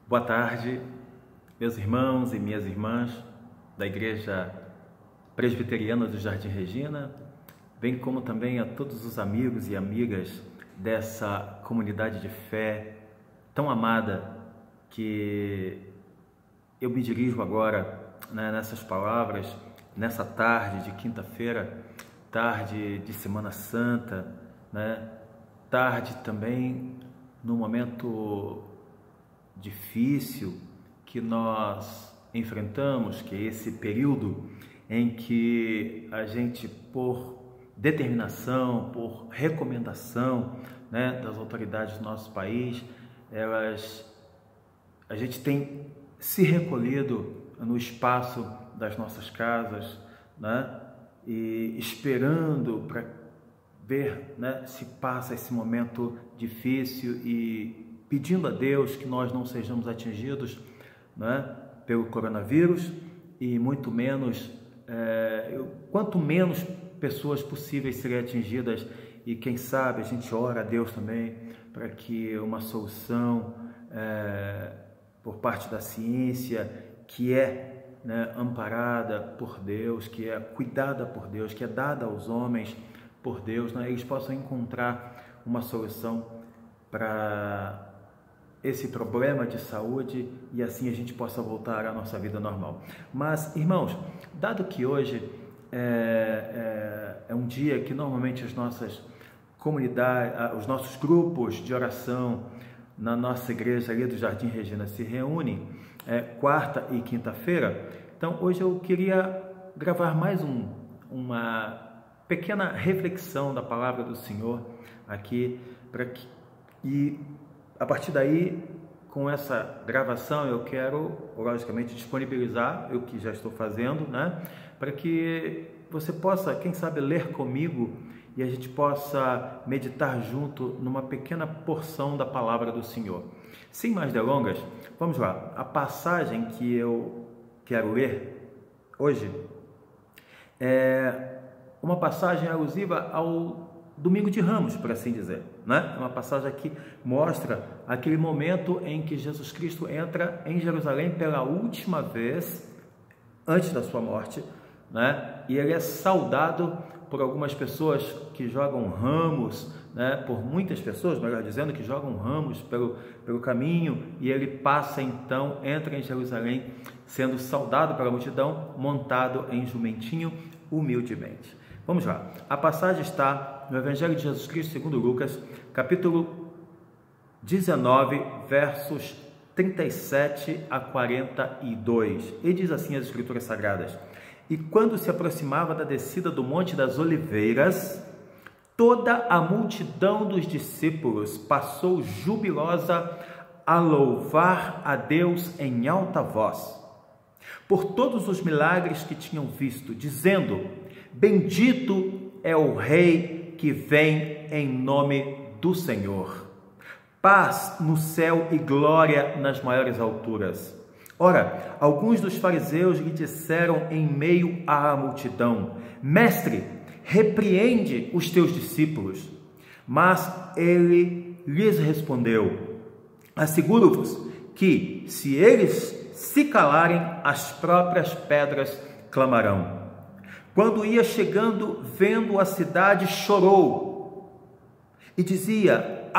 Boa tarde, meus irmãos e minhas irmãs da Igreja Presbiteriana do Jardim Regina, bem como também a todos os amigos e amigas dessa comunidade de fé tão amada que eu me dirijo agora, nessas palavras, nessa tarde de quinta-feira, tarde de Semana Santa, tarde também no momento difícil que nós enfrentamos, que é esse período em que a gente, por determinação, por recomendação das autoridades do nosso país, a gente tem se recolhido no espaço das nossas casas, e esperando para ver se passa esse momento difícil e pedindo a Deus que nós não sejamos atingidos pelo coronavírus e muito menos, quanto menos pessoas possíveis serem atingidas, e quem sabe a gente ora a Deus também para que uma solução por parte da ciência, que é amparada por Deus, que é cuidada por Deus, que é dada aos homens por Deus, eles possam encontrar uma solução para esse problema de saúde e assim a gente possa voltar à nossa vida normal. Mas, irmãos, dado que hoje é um dia que normalmente as nossas comunidades, os nossos grupos de oração na nossa igreja ali do Jardim Regina se reúnem quarta e quinta-feira, então hoje eu queria gravar mais uma pequena reflexão da palavra do Senhor aqui, e a partir daí, com essa gravação, eu quero, logicamente, disponibilizar o que já estou fazendo, para que você possa, quem sabe, ler comigo e a gente possa meditar junto numa pequena porção da palavra do Senhor. Sem mais delongas, vamos lá. A passagem que eu quero ler hoje é uma passagem alusiva ao Domingo de Ramos, por assim dizer, É uma passagem que mostra aquele momento em que Jesus Cristo entra em Jerusalém pela última vez antes da sua morte, E ele é saudado por algumas pessoas que jogam ramos, por muitas pessoas, melhor dizendo, que jogam ramos pelo caminho, e ele passa então, entra em Jerusalém, sendo saudado pela multidão, montado em jumentinho, humildemente. Vamos lá, a passagem está no Evangelho de Jesus Cristo segundo Lucas, capítulo 19, versos 37 a 42, e diz assim as Escrituras Sagradas: E quando se aproximava da descida do Monte das Oliveiras, toda a multidão dos discípulos passou jubilosa a louvar a Deus em alta voz, por todos os milagres que tinham visto, dizendo: Bendito é o Rei que vem em nome do Senhor. Paz no céu e glória nas maiores alturas. Ora, alguns dos fariseus lhe disseram em meio à multidão: Mestre, repreende os teus discípulos. Mas ele lhes respondeu: Asseguro-vos que, se eles se calarem, as próprias pedras clamarão. Quando ia chegando, vendo a cidade, chorou e dizia: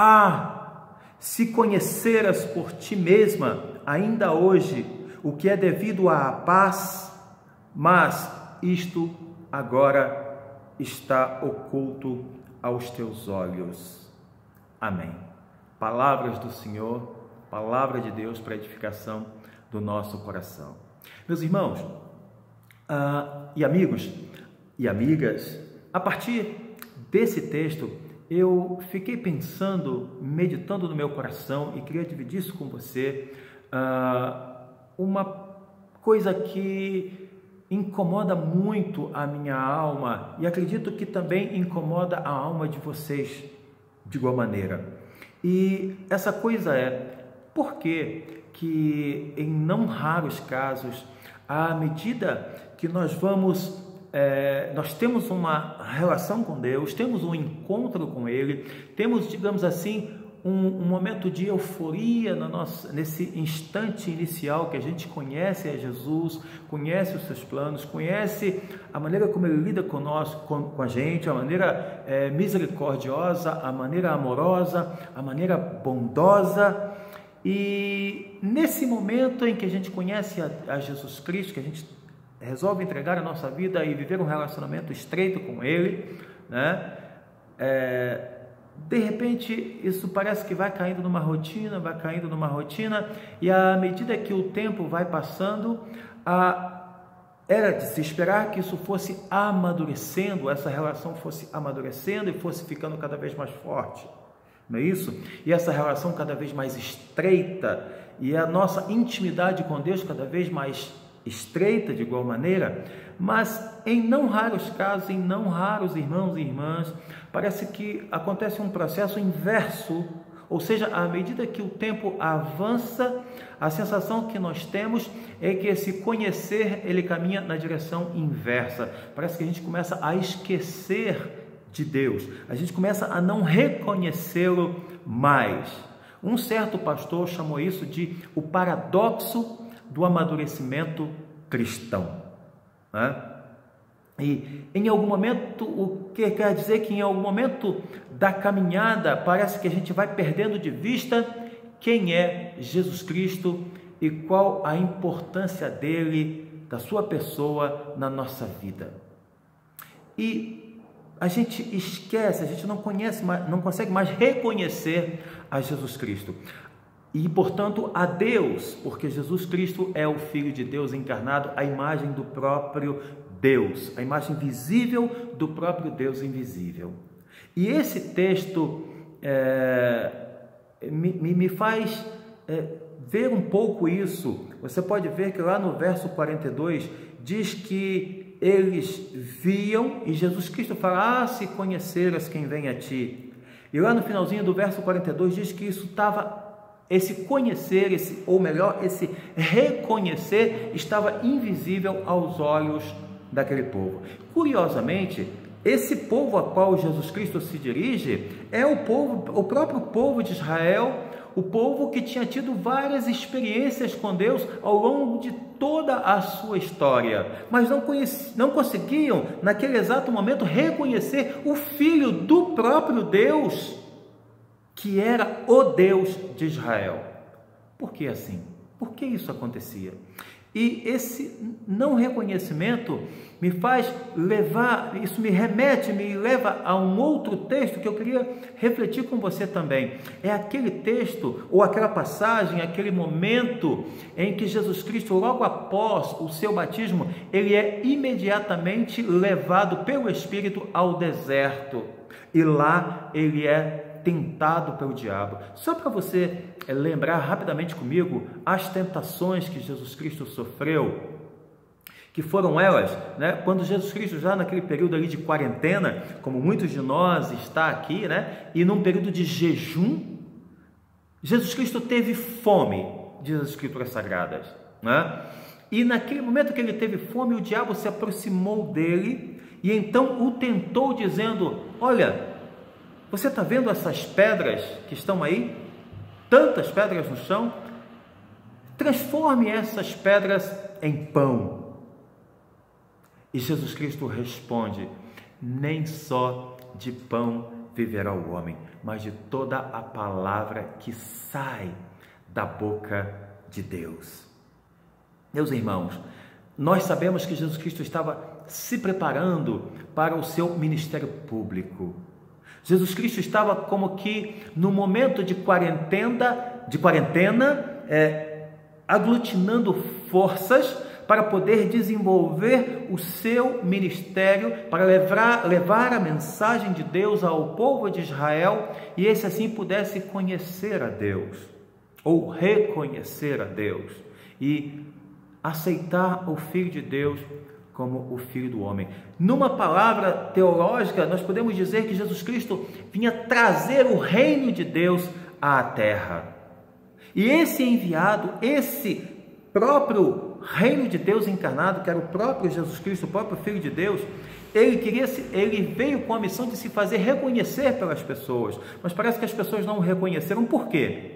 se conheceras por ti mesma, ainda hoje, o que é devido à paz, mas isto agora está oculto aos teus olhos. Amém. Palavras do Senhor, palavra de Deus para a edificação do nosso coração. Meus irmãos e amigos e amigas, a partir desse texto, eu fiquei pensando, meditando no meu coração, e queria dividir isso com você, uma coisa que incomoda muito a minha alma, e acredito que também incomoda a alma de vocês de igual maneira. E essa coisa é: por que em não raros casos, à medida que nós temos uma relação com Deus, temos um encontro com Ele, temos, digamos assim, um momento de euforia nesse instante inicial que a gente conhece a Jesus, conhece os seus planos, conhece a maneira como Ele lida com a gente, a maneira misericordiosa, a maneira amorosa, a maneira bondosa. E nesse momento em que a gente conhece a Jesus Cristo, que a gente resolve entregar a nossa vida e viver um relacionamento estreito com Ele, né? De repente isso parece que vai caindo numa rotina, e à medida que o tempo vai passando, era de se esperar que isso fosse amadurecendo, essa relação fosse amadurecendo e fosse ficando cada vez mais forte, não é isso? E essa relação cada vez mais estreita, e a nossa intimidade com Deus cada vez mais estreita de igual maneira. Mas em não raros casos, em não raros irmãos e irmãs, parece que acontece um processo inverso, ou seja, à medida que o tempo avança, a sensação que nós temos é que esse conhecer, ele caminha na direção inversa. Parece que a gente começa a esquecer de Deus, a gente começa a não reconhecê-lo mais. Um certo pastor chamou isso de o paradoxo do amadurecimento cristão, né? E em algum momento, o que quer dizer que em algum momento da caminhada parece que a gente vai perdendo de vista quem é Jesus Cristo e qual a importância dele, da sua pessoa na nossa vida. E a gente esquece, a gente não consegue mais reconhecer a Jesus Cristo. E, portanto, a Deus, porque Jesus Cristo é o Filho de Deus encarnado, a imagem do próprio Deus, a imagem visível do próprio Deus invisível. E esse texto me faz ver um pouco isso. Você pode ver que lá no verso 42 diz que eles viam, e Jesus Cristo fala: se conheceras quem vem a ti. E lá no finalzinho do verso 42 diz que isso estava... Esse conhecer, esse reconhecer estava invisível aos olhos daquele povo. Curiosamente, esse povo a qual Jesus Cristo se dirige é o próprio povo de Israel, o povo que tinha tido várias experiências com Deus ao longo de toda a sua história, mas não conseguiam, naquele exato momento, reconhecer o Filho do próprio Deus, que era o Deus de Israel. Por que assim? Por que isso acontecia? E esse não reconhecimento me leva a um outro texto que eu queria refletir com você também. É aquele texto, ou aquela passagem, aquele momento em que Jesus Cristo, logo após o seu batismo, ele é imediatamente levado pelo Espírito ao deserto. E lá ele é tentado pelo diabo. Só para você lembrar rapidamente comigo as tentações que Jesus Cristo sofreu, que foram elas, né? Quando Jesus Cristo, já naquele período ali de quarentena, como muitos de nós está aqui, né? E num período de jejum, Jesus Cristo teve fome, diz as Escrituras Sagradas, né? E naquele momento que ele teve fome, o diabo se aproximou dele e então o tentou dizendo: olha, você está vendo essas pedras que estão aí? Tantas pedras no chão? Transforme essas pedras em pão. E Jesus Cristo responde: nem só de pão viverá o homem, mas de toda a palavra que sai da boca de Deus. Meus irmãos, nós sabemos que Jesus Cristo estava se preparando para o seu ministério público. Jesus Cristo estava como que no momento de quarentena, aglutinando forças para poder desenvolver o seu ministério, para levar a mensagem de Deus ao povo de Israel, e esse assim pudesse conhecer a Deus, ou reconhecer a Deus, e aceitar o Filho de Deus como o Filho do homem. Numa palavra teológica, nós podemos dizer que Jesus Cristo vinha trazer o reino de Deus à terra. E esse enviado, esse próprio reino de Deus encarnado, que era o próprio Jesus Cristo, o próprio Filho de Deus, ele veio com a missão de se fazer reconhecer pelas pessoas, mas parece que as pessoas não o reconheceram. Por quê?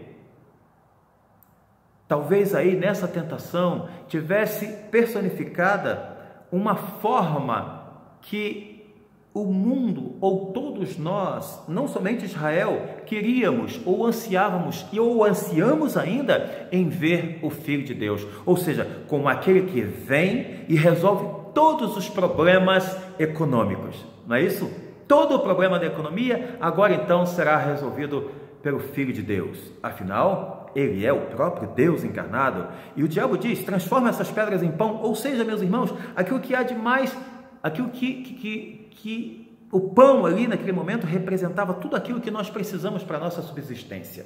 Talvez aí nessa tentação tivesse personificada uma forma que o mundo, ou todos nós, não somente Israel, queríamos ou ansiávamos ou ansiamos ainda em ver o Filho de Deus, ou seja, como aquele que vem e resolve todos os problemas econômicos, não é isso? Todo o problema da economia agora então será resolvido pelo Filho de Deus. Afinal, ele é o próprio Deus encarnado. E o diabo diz: transforma essas pedras em pão. Ou seja, meus irmãos, aquilo que há de mais, aquilo que o pão ali naquele momento representava tudo aquilo que nós precisamos para a nossa subsistência.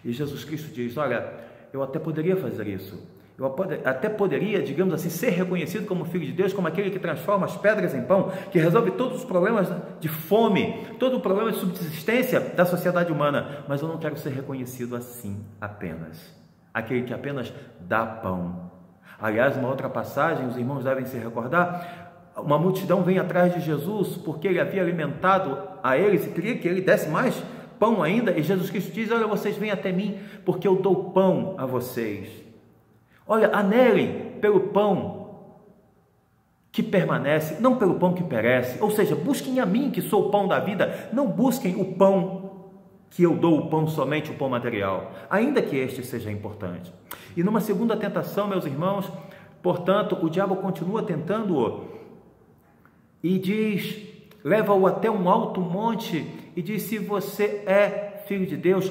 E Jesus Cristo diz: olha, eu até poderia fazer isso, eu até poderia, digamos assim, ser reconhecido como Filho de Deus, como aquele que transforma as pedras em pão, que resolve todos os problemas de fome, todo o problema de subsistência da sociedade humana, mas eu não quero ser reconhecido assim apenas, aquele que apenas dá pão. Aliás, uma outra passagem, os irmãos devem se recordar, uma multidão vem atrás de Jesus, porque ele havia alimentado a eles e queria que ele desse mais pão ainda, e Jesus Cristo diz: olha, vocês vêm até mim, porque eu dou pão a vocês. Olha, anelem pelo pão que permanece, não pelo pão que perece. Ou seja, busquem a mim, que sou o pão da vida, não busquem o pão que eu dou, o pão somente, o pão material, ainda que este seja importante. E numa segunda tentação, meus irmãos, portanto, o diabo continua tentando-o e diz, leva-o até um alto monte e diz: se você é filho de Deus,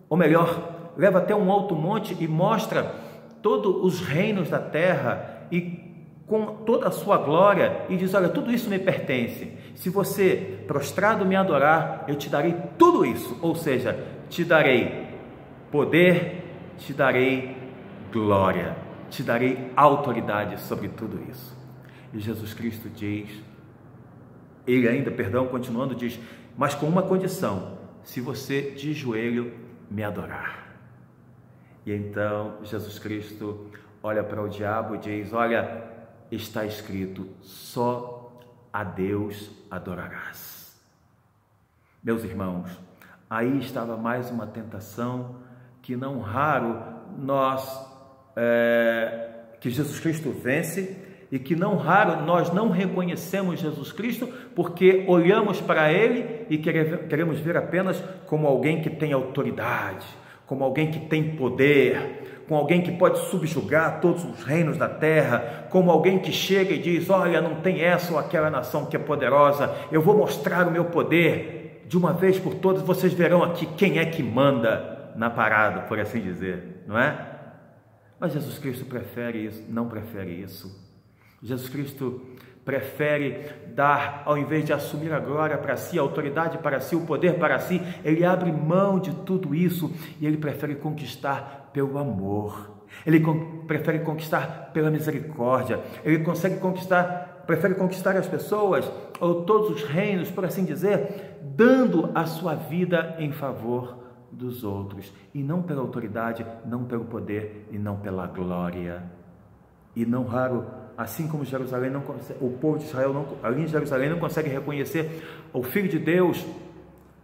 ou melhor, leva até um alto monte e mostra todos os reinos da terra e com toda a sua glória, e diz: olha, tudo isso me pertence, se você prostrado me adorar, eu te darei tudo isso, ou seja, te darei poder, te darei glória, te darei autoridade sobre tudo isso. E Jesus Cristo diz, ele ainda, continuando, diz: mas com uma condição, se você de joelho me adorar. E então Jesus Cristo olha para o diabo e diz: olha, está escrito, só a Deus adorarás. Meus irmãos, aí estava mais uma tentação que não raro que Jesus Cristo vence, e que não raro nós não reconhecemos Jesus Cristo porque olhamos para Ele e queremos ver apenas como alguém que tem autoridade, como alguém que tem poder, como alguém que pode subjugar todos os reinos da terra, como alguém que chega e diz: olha, não tem essa ou aquela nação que é poderosa, eu vou mostrar o meu poder, de uma vez por todas vocês verão aqui quem é que manda na parada, por assim dizer, não é? Mas Jesus Cristo não prefere isso. Jesus Cristo prefere dar, ao invés de assumir a glória para si, a autoridade para si, o poder para si, ele abre mão de tudo isso e ele prefere conquistar pelo amor, ele prefere conquistar pela misericórdia, ele prefere conquistar as pessoas, ou todos os reinos, por assim dizer, dando a sua vida em favor dos outros, e não pela autoridade, não pelo poder e não pela glória. E não raro, assim como Jerusalém o povo de Israel ali em Jerusalém não consegue reconhecer o Filho de Deus,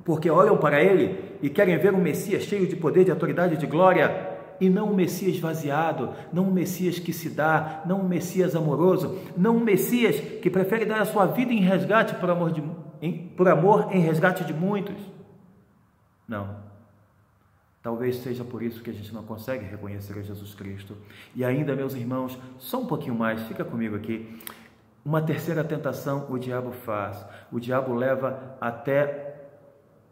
porque olham para ele e querem ver um Messias cheio de poder, de autoridade e de glória, e não um Messias esvaziado, não um Messias que se dá, não um Messias amoroso, não um Messias que prefere dar a sua vida em resgate por amor em resgate de muitos. Não. Talvez seja por isso que a gente não consegue reconhecer a Jesus Cristo. E ainda, meus irmãos, só um pouquinho mais, fica comigo aqui. Uma terceira tentação o diabo faz. O diabo leva até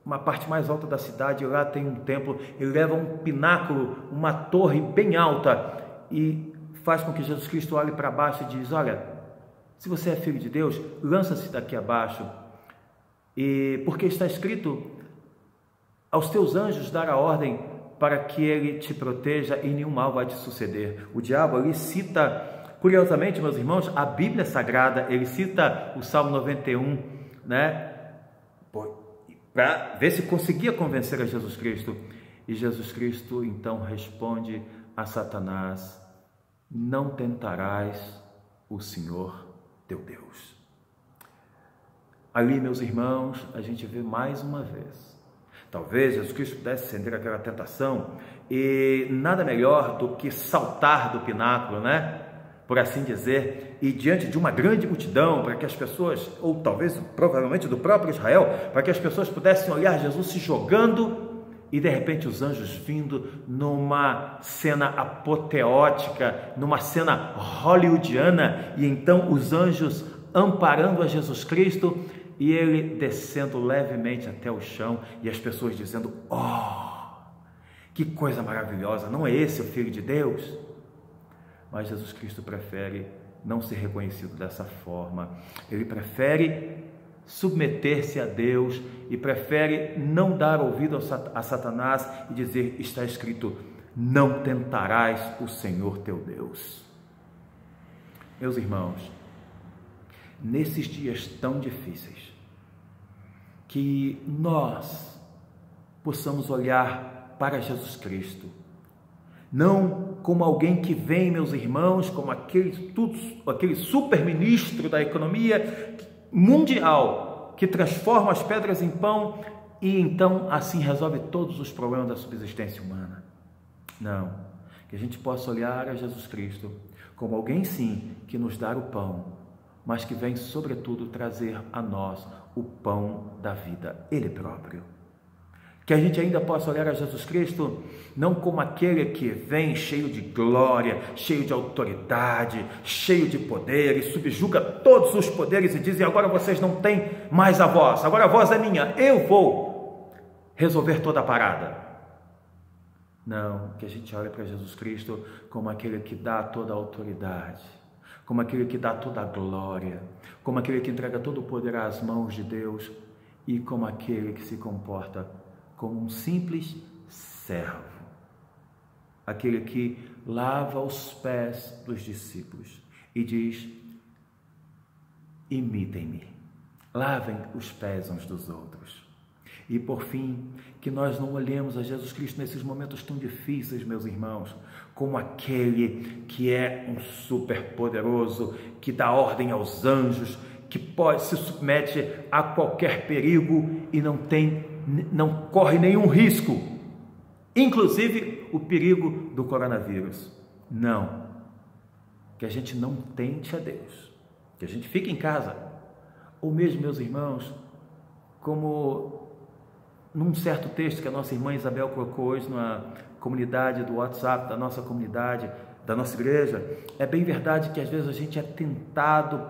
uma parte mais alta da cidade, lá tem um templo, ele leva um pináculo, uma torre bem alta, e faz com que Jesus Cristo olhe para baixo e diz: olha, se você é filho de Deus, lança-se daqui abaixo, e porque está escrito: aos teus anjos dar a ordem para que ele te proteja e nenhum mal vai te suceder. O diabo ali cita, curiosamente, meus irmãos, a Bíblia Sagrada, ele cita o Salmo 91, né? Para ver se conseguia convencer a Jesus Cristo. E Jesus Cristo então responde a Satanás: não tentarás o Senhor teu Deus. Ali, meus irmãos, a gente vê mais uma vez. Talvez Jesus Cristo pudesse acender aquela tentação e nada melhor do que saltar do pináculo, né? Por assim dizer, e diante de uma grande multidão, para que as pessoas, ou talvez provavelmente do próprio Israel, para que as pessoas pudessem olhar Jesus se jogando e de repente os anjos vindo numa cena apoteótica, numa cena hollywoodiana, e então os anjos amparando a Jesus Cristo e ele descendo levemente até o chão e as pessoas dizendo: oh, que coisa maravilhosa, não é esse o Filho de Deus? Mas Jesus Cristo prefere não ser reconhecido dessa forma. Ele prefere submeter-se a Deus e prefere não dar ouvido a Satanás e dizer: está escrito, não tentarás o Senhor teu Deus. Meus irmãos, nesses dias tão difíceis, que nós possamos olhar para Jesus Cristo, não como alguém que vem, meus irmãos, como aquele super-ministro da economia mundial, que transforma as pedras em pão e então assim resolve todos os problemas da subsistência humana. Não, que a gente possa olhar a Jesus Cristo como alguém sim, que nos dá o pão, mas que vem sobretudo trazer a nós o pão da vida, Ele próprio. Que a gente ainda possa olhar a Jesus Cristo não como aquele que vem cheio de glória, cheio de autoridade, cheio de poder e subjuga todos os poderes e diz: agora vocês não têm mais a voz, agora a voz é minha, eu vou resolver toda a parada. Não, que a gente olhe para Jesus Cristo como aquele que dá toda a autoridade, como aquele que dá toda a glória, como aquele que entrega todo o poder às mãos de Deus e como aquele que se comporta como um simples servo, aquele que lava os pés dos discípulos e diz: imitem-me, lavem os pés uns dos outros. E por fim, que nós não olhemos a Jesus Cristo nesses momentos tão difíceis, meus irmãos, como aquele que é um super poderoso, que dá ordem aos anjos, que se submete a qualquer perigo e não corre nenhum risco, inclusive o perigo do coronavírus. Não, que a gente não tente a Deus, que a gente fique em casa, ou mesmo, meus irmãos, como num certo texto que a nossa irmã Isabel colocou hoje na comunidade do WhatsApp, da nossa comunidade, da nossa igreja, é bem verdade que às vezes a gente é tentado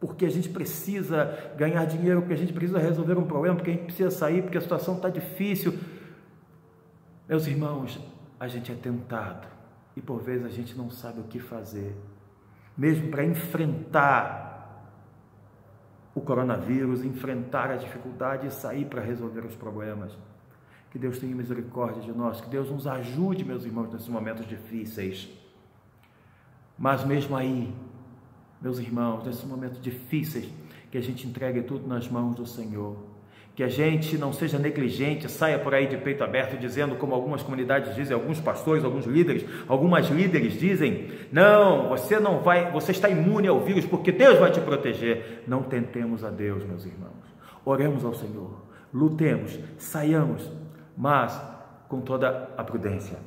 porque a gente precisa ganhar dinheiro, porque a gente precisa resolver um problema, porque a gente precisa sair, porque a situação está difícil. Meus irmãos, a gente é tentado e por vezes a gente não sabe o que fazer, mesmo para enfrentar o coronavírus, enfrentar a dificuldade e sair para resolver os problemas. Que Deus tenha misericórdia de nós, que Deus nos ajude, meus irmãos, nesses momentos difíceis. Mas mesmo aí, meus irmãos, nesses momentos difíceis, que a gente entregue tudo nas mãos do Senhor, que a gente não seja negligente, saia por aí de peito aberto dizendo, como algumas comunidades dizem, alguns pastores, alguns líderes, algumas líderes dizem: não, você está imune ao vírus porque Deus vai te proteger. Não tentemos a Deus, meus irmãos. Oremos ao Senhor, lutemos, saiamos, mas com toda a prudência,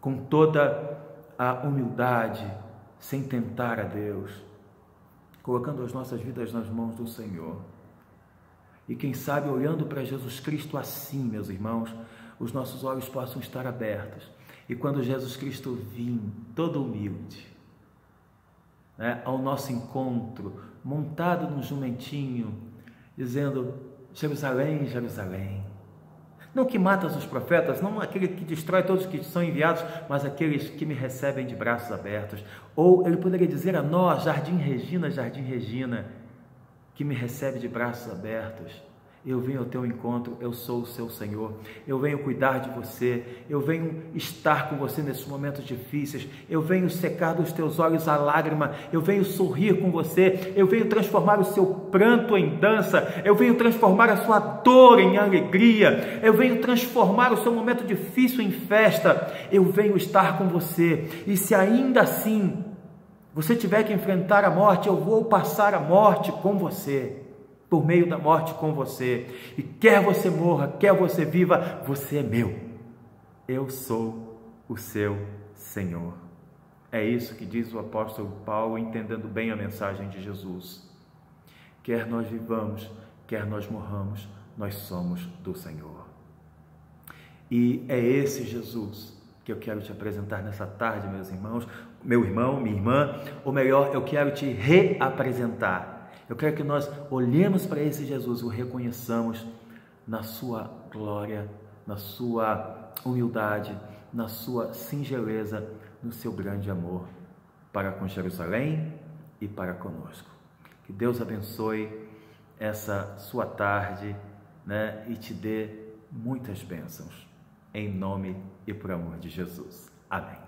com toda a humildade, sem tentar a Deus, colocando as nossas vidas nas mãos do Senhor. E quem sabe, olhando para Jesus Cristo assim, meus irmãos, os nossos olhos possam estar abertos. E quando Jesus Cristo vir, todo humilde, ao nosso encontro, montado num jumentinho, dizendo: Jerusalém, Jerusalém, não que matas os profetas, não aquele que destrói todos os que são enviados, mas aqueles que me recebem de braços abertos. Ou ele poderia dizer a nós: Jardim Regina, que me recebe de braços abertos. Eu venho ao teu encontro, eu sou o seu Senhor, eu venho cuidar de você, eu venho estar com você nesses momentos difíceis, eu venho secar dos teus olhos a lágrima, eu venho sorrir com você, eu venho transformar o seu pranto em dança, eu venho transformar a sua dor em alegria, eu venho transformar o seu momento difícil em festa, eu venho estar com você. E se ainda assim você tiver que enfrentar a morte, eu vou passar a morte com você. por meio da morte com você. E quer você morra, quer você viva, você é meu. Eu sou o seu Senhor. É isso que diz o apóstolo Paulo, entendendo bem a mensagem de Jesus. Quer nós vivamos, quer nós morramos, nós somos do Senhor. E é esse Jesus que eu quero te apresentar nessa tarde, meus irmãos, meu irmão, minha irmã, ou melhor, eu quero te reapresentar. Eu quero que nós olhemos para esse Jesus, o reconheçamos na sua glória, na sua humildade, na sua singeleza, no seu grande amor para com Jerusalém e para conosco. Que Deus abençoe essa sua tarde, né, e te dê muitas bênçãos, em nome e por amor de Jesus. Amém.